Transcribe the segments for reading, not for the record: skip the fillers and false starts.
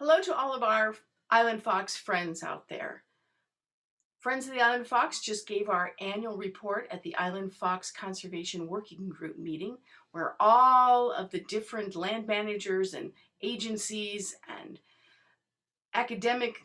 Hello to all of our Island Fox friends out there. Friends of the Island Fox just gave our annual report at the Island Fox Conservation Working Group meeting, where all of the different land managers and agencies and academic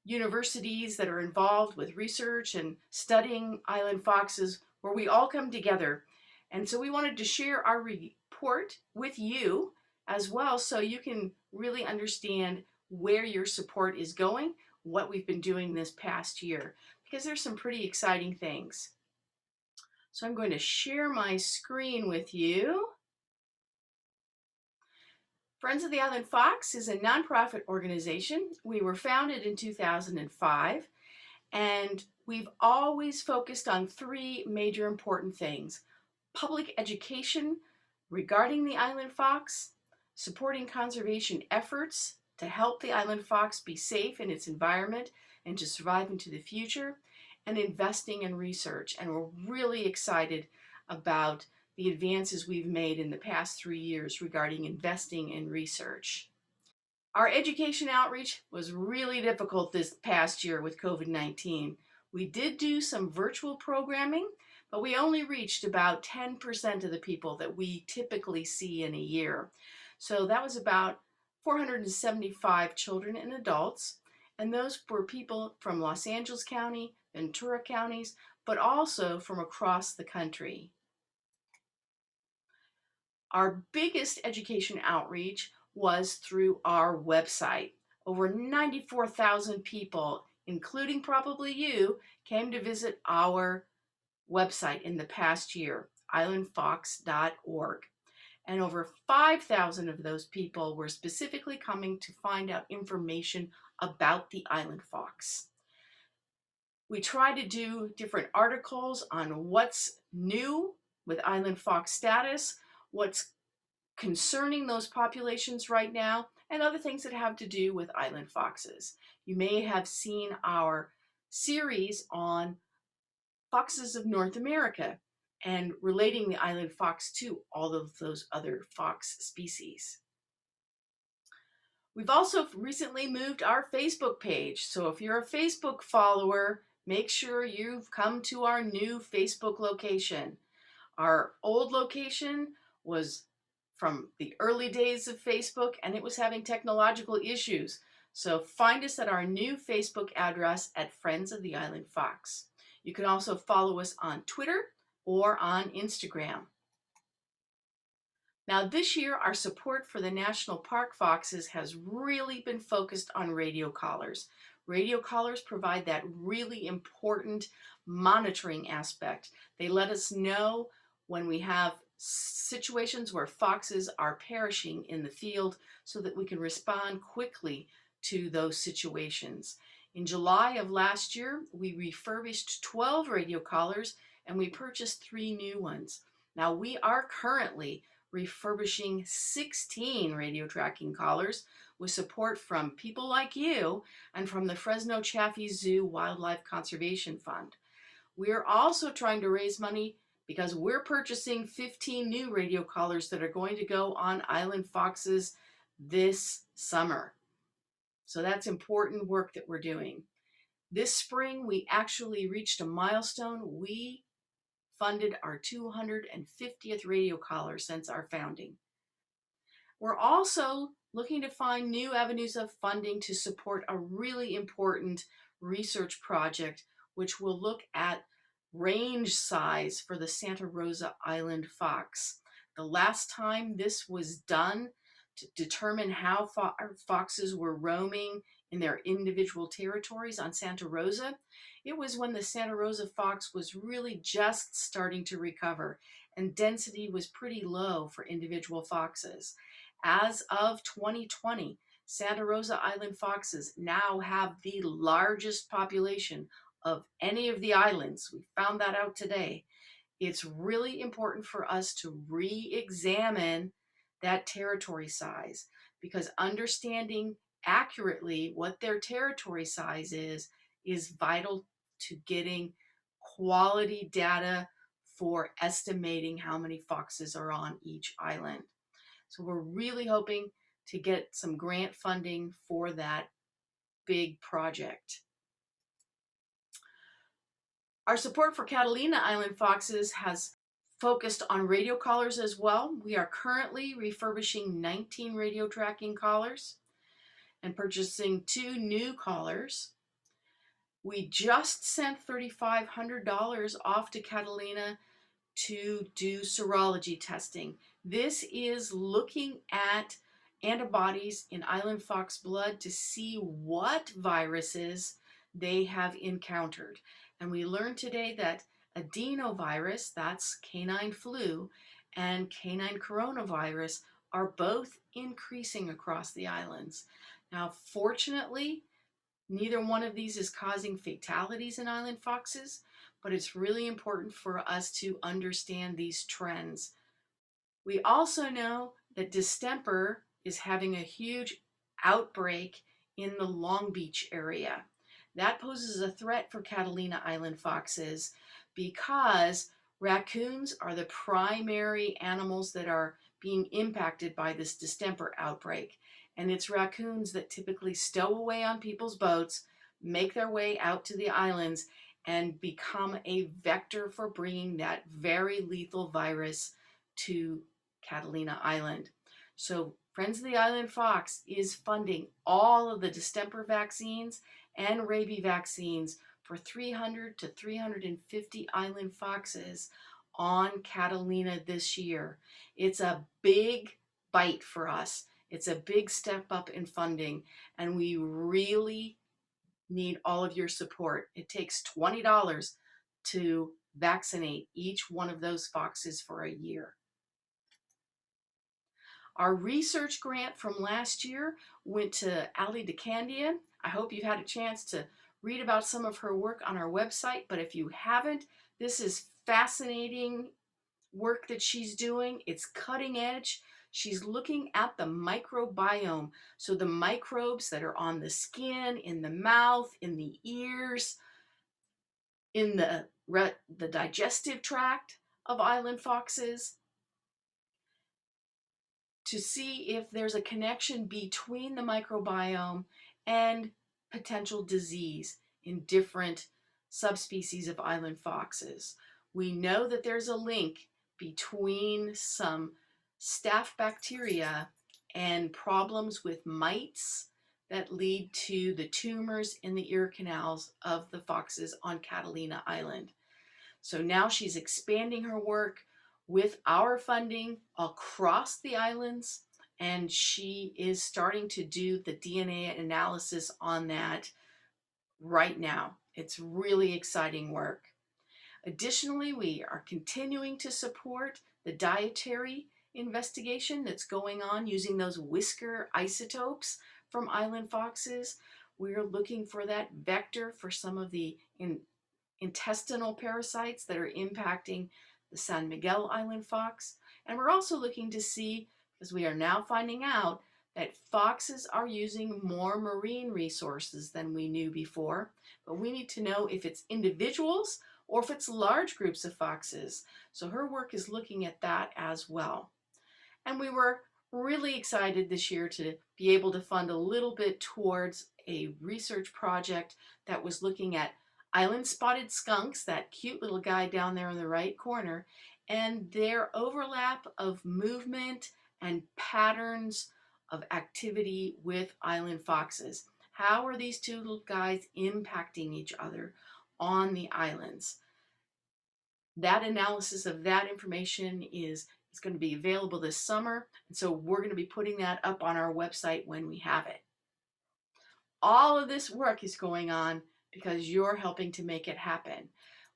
universities that are involved with research and studying island foxes, where we all come together. And so we wanted to share our report with you as well, so you can really understand where your support is going, what we've been doing this past year, because there's some pretty exciting things. So I'm going to share my screen with you. Friends of the Island Fox is a nonprofit organization. We were founded in 2005, and we've always focused on three major important things: public education regarding the island fox, supporting conservation efforts to help the island fox be safe in its environment and to survive into the future, and investing in research. And we're really excited about the advances we've made in the past 3 years regarding investing in research. Our education outreach was really difficult this past year with COVID-19. We did do some virtual programming, but we only reached about 10% of the people that we typically see in a year. So that was about 475 children and adults, and those were people from Los Angeles County, Ventura counties, but also from across the country. Our biggest education outreach was through our website. Over 94,000 people, including probably you, came to visit our website in the past year, islandfox.org. And over 5,000 of those people were specifically coming to find out information about the island fox. We try to do different articles on what's new with island fox status, what's concerning those populations right now, and other things that have to do with island foxes. You may have seen our series on foxes of North America and relating the island fox to all of those other fox species. We've also recently moved our Facebook page, so if you're a Facebook follower, make sure you've come to our new Facebook location. Our old location was from the early days of Facebook, and it was having technological issues. So find us at our new Facebook address at Friends of the Island Fox. You can also follow us on Twitter or on Instagram. Now this year, our support for the national park foxes has really been focused on radio collars. Radio collars provide that really important monitoring aspect. They let us know when we have situations where foxes are perishing in the field so that we can respond quickly to those situations. In July of last year, we refurbished 12 radio collars and we purchased 3 new ones. Now we are currently refurbishing 16 radio tracking collars with support from people like you and from the Fresno Chaffee Zoo Wildlife Conservation Fund. We're also trying to raise money because we're purchasing 15 new radio collars that are going to go on island foxes this summer. So that's important work that we're doing. This spring, we actually reached a milestone. We funded our 250th radio collar since our founding. We're also looking to find new avenues of funding to support a really important research project, which will look at range size for the Santa Rosa Island fox. The last time this was done to determine how foxes were roaming in their individual territories on Santa Rosa, it was when the Santa Rosa fox was really just starting to recover and density was pretty low for individual foxes. As of 2020, Santa Rosa Island foxes now have the largest population of any of the islands. We found that out today. It's really important for us to re-examine that territory size, because understanding accurately what their territory size is vital to getting quality data for estimating how many foxes are on each island. So we're really hoping to get some grant funding for that big project. Our support for Catalina Island foxes has focused on radio collars as well. We are currently refurbishing 19 radio tracking collars and purchasing 2 new collars. We just sent $3,500 off to Catalina to do serology testing. This is looking at antibodies in island fox blood to see what viruses they have encountered. And we learned today that adenovirus, that's canine flu, and canine coronavirus are both increasing across the islands. Now, fortunately, neither one of these is causing fatalities in island foxes, but it's really important for us to understand these trends. We also know that distemper is having a huge outbreak in the Long Beach area. That poses a threat for Catalina Island foxes because raccoons are the primary animals that are being impacted by this distemper outbreak. And it's raccoons that typically stow away on people's boats, make their way out to the islands, and become a vector for bringing that very lethal virus to Catalina Island. So Friends of the Island Fox is funding all of the distemper vaccines and rabies vaccines for 300 to 350 island foxes on Catalina this year. It's a big bite for us. It's a big step up in funding, and we really need all of your support. It takes $20 to vaccinate each one of those foxes for a year. Our research grant from last year went to Ali DeCandia. I hope you've had a chance to read about some of her work on our website, but if you haven't, this is fascinating work that she's doing. It's cutting edge. She's looking at the microbiome, so the microbes that are on the skin, in the mouth, in the ears, in the digestive tract of island foxes, to see if there's a connection between the microbiome and potential disease in different subspecies of island foxes. We know that there's a link between some staph bacteria and problems with mites that lead to the tumors in the ear canals of the foxes on Catalina Island. So now she's expanding her work with our funding across the islands, and she is starting to do the DNA analysis on that right now. It's really exciting work. Additionally, we are continuing to support the dietary investigation that's going on using those whisker isotopes from island foxes. We're looking for that vector for some of the intestinal parasites that are impacting the San Miguel Island fox. And we're also looking to see, because we are now finding out that foxes are using more marine resources than we knew before, but we need to know if it's individuals or if it's large groups of foxes. So her work is looking at that as well. And we were really excited this year to be able to fund a little bit towards a research project that was looking at island spotted skunks, that cute little guy down there in the right corner, and their overlap of movement and patterns of activity with island foxes. How are these two little guys impacting each other on the islands? That analysis of that information is going to be available this summer, and so we're going to be putting that up on our website when we have it. All of this work is going on because you're helping to make it happen.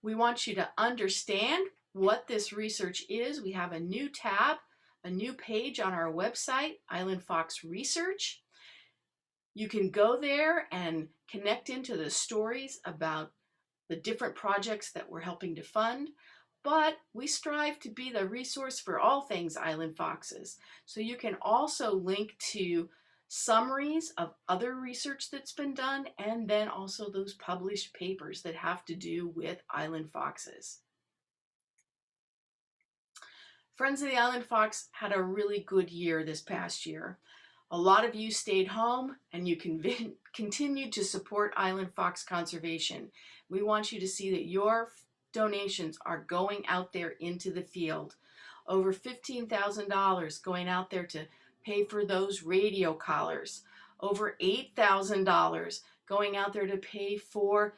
We want you to understand what this research is. We have a new tab, a new page on our website, Island Fox Research. You can go there and connect into the stories about the different projects that we're helping to fund, but we strive to be the resource for all things island foxes. So you can also link to summaries of other research that's been done, and then also those published papers that have to do with island foxes. Friends of the Island Fox had a really good year this past year. A lot of you stayed home and you continued to support island fox conservation. We want you to see that your donations are going out there into the field. Over $15,000 going out there to pay for those radio collars. Over $8,000 going out there to pay for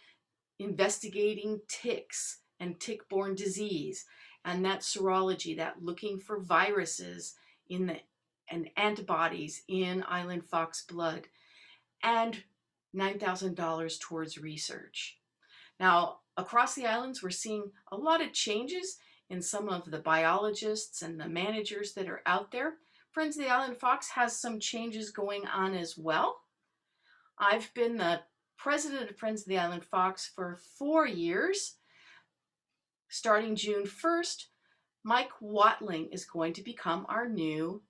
investigating ticks and tick-borne disease, and that serology, that looking for viruses in the and antibodies in island fox blood, and $9,000 towards research. Now, across the islands, we're seeing a lot of changes in some of the biologists and the managers that are out there. Friends of the Island Fox has some changes going on as well. I've been the president of Friends of the Island Fox for 4 years. Starting June 1st, Mike Watling is going to become our new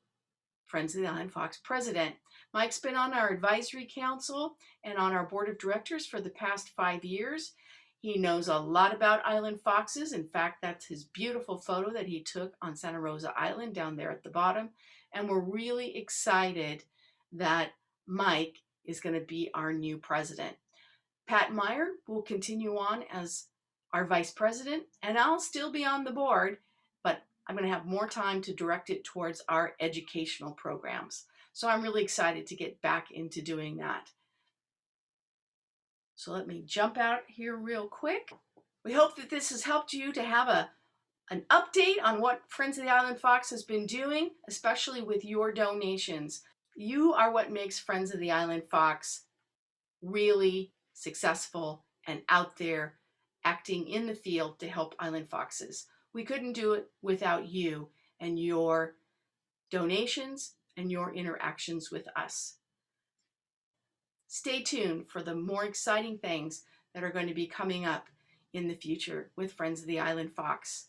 Friends of the Island Fox president. Mike's been on our advisory council and on our board of directors for the past 5 years. He knows a lot about island foxes. In fact, that's his beautiful photo that he took on Santa Rosa Island down there at the bottom. And we're really excited that Mike is going to be our new president. Pat Meyer will continue on as our vice president, and I'll still be on the board, but I'm going to have more time to direct it towards our educational programs. So I'm really excited to get back into doing that. So let me jump out here real quick. We hope that this has helped you to have an update on what Friends of the Island Fox has been doing, especially with your donations. You are what makes Friends of the Island Fox really successful and out there acting in the field to help island foxes. We couldn't do it without you and your donations and your interactions with us. Stay tuned for the more exciting things that are going to be coming up in the future with Friends of the Island Fox.